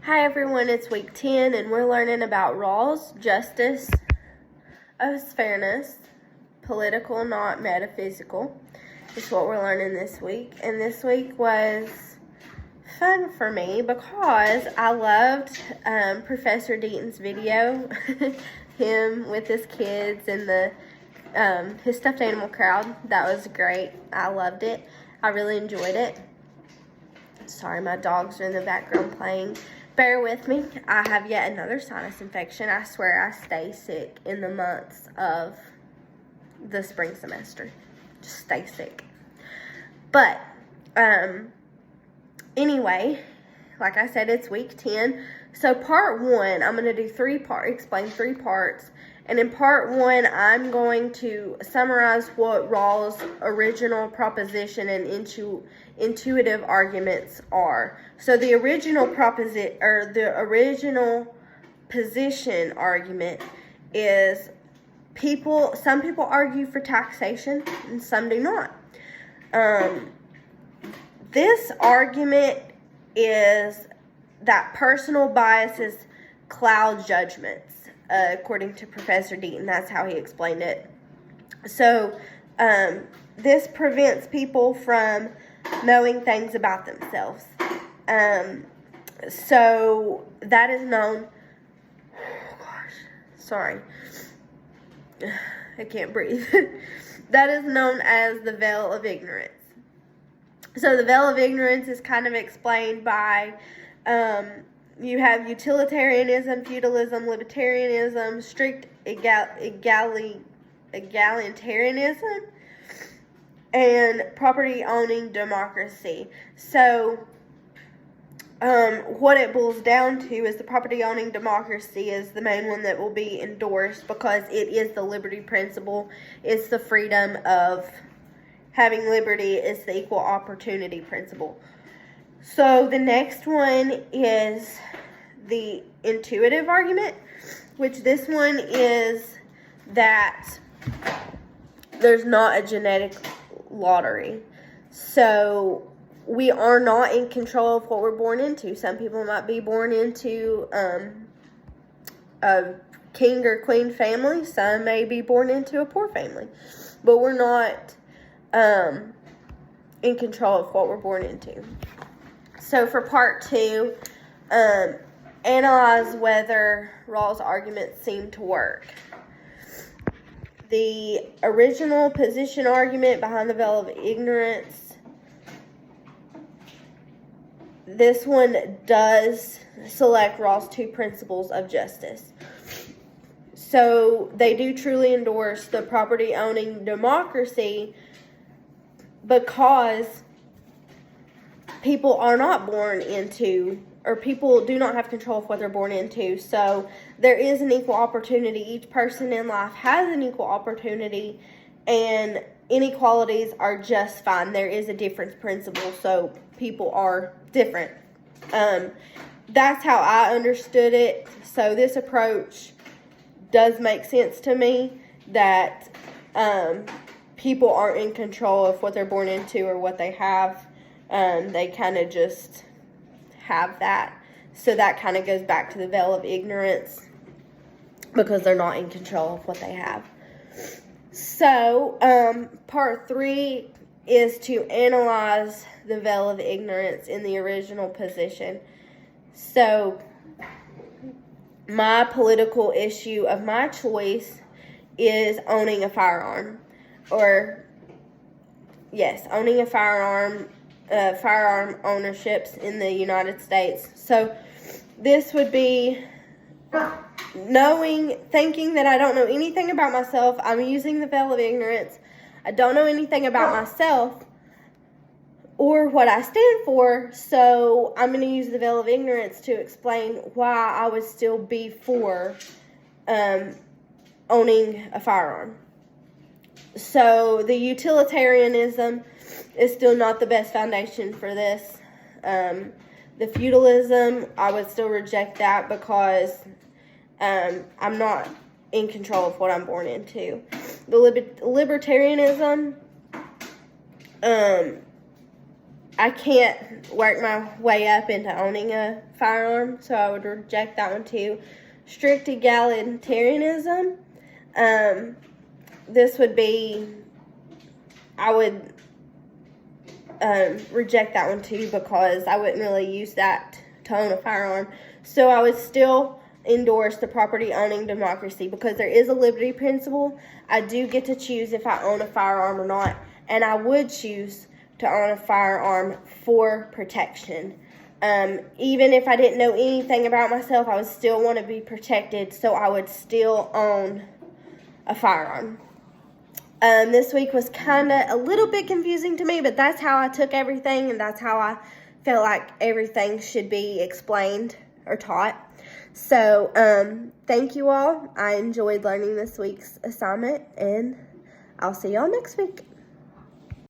Hi everyone, it's week 10 and we're learning about Rawls, justice, fairness, political, not metaphysical. Is what we're learning this week. And this week was fun for me because I loved Professor Deaton's video, him with his kids and his stuffed animal crowd. That was great. I loved it. I really enjoyed it. Sorry, my dogs are in the background playing. Bear with me. I have yet another sinus infection. I swear I stay sick in the months of the spring semester. Just stay sick. But, anyway, like I said, it's week 10. So part 1, I'm going to do explain 3 parts. And in part 1, I'm going to summarize what Rawls' original proposition and intuitive arguments are. So the original position argument is some people argue for taxation and some do not. This argument is that personal biases cloud judgments. According to Professor Deaton, that's how he explained it. So, this prevents people from knowing things about themselves. So, that is known... Oh, gosh. Sorry. I can't breathe. That is known as the veil of ignorance. So, the veil of ignorance is kind of explained by... you have utilitarianism, feudalism, libertarianism, strict egalitarianism, and property-owning democracy. So, what it boils down to is the property-owning democracy is the main one that will be endorsed because it is the liberty principle. It's the freedom of having liberty. It's the equal opportunity principle. So the next one is the intuitive argument, which this one is that there's not a genetic lottery. So we are not in control of what we're born into. Some people might be born into a king or queen family. Some may be born into a poor family. But we're not in control of what we're born into. So for part 2, analyze whether Rawls' arguments seem to work. The original position argument behind the veil of ignorance, this one does select Rawls' 2 principles of justice. So they do truly endorse the property-owning democracy because people are not born into, or people do not have control of what they're born into. So there is an equal opportunity. Each person in life has an equal opportunity, and inequalities are just fine. There is a difference principle, so people are different. That's how I understood it. So this approach does make sense to me, that people aren't in control of what they're born into or what they have. They kind of just have that. So that kind of goes back to the veil of ignorance because they're not in control of what they have. So, part 3 is to analyze the veil of ignorance in the original position. So, my political issue of my choice is owning a firearm. Owning a firearm. Firearm ownerships in the United States. So this would be thinking that I don't know anything about myself. I'm using the veil of ignorance. I don't know anything about myself or what I stand for, so I'm going to use the veil of ignorance to explain why I would still be for owning a firearm. So the utilitarianism is still not the best foundation for this. The feudalism, I would still reject that because I'm not in control of what I'm born into. The libertarianism, I can't work my way up into owning a firearm, so I would reject that one too. Strict egalitarianism. This would be, I would reject that one too, because I wouldn't really use that to own a firearm. So I would still endorse the property owning democracy, because there is a liberty principle. I do get to choose if I own a firearm or not, and I would choose to own a firearm for protection. Even if I didn't know anything about myself, I would still want to be protected, so I would still own a firearm. This week was kind of a little bit confusing to me, but that's how I took everything, and that's how I felt like everything should be explained or taught. So, thank you all. I enjoyed learning this week's assignment, and I'll see y'all next week.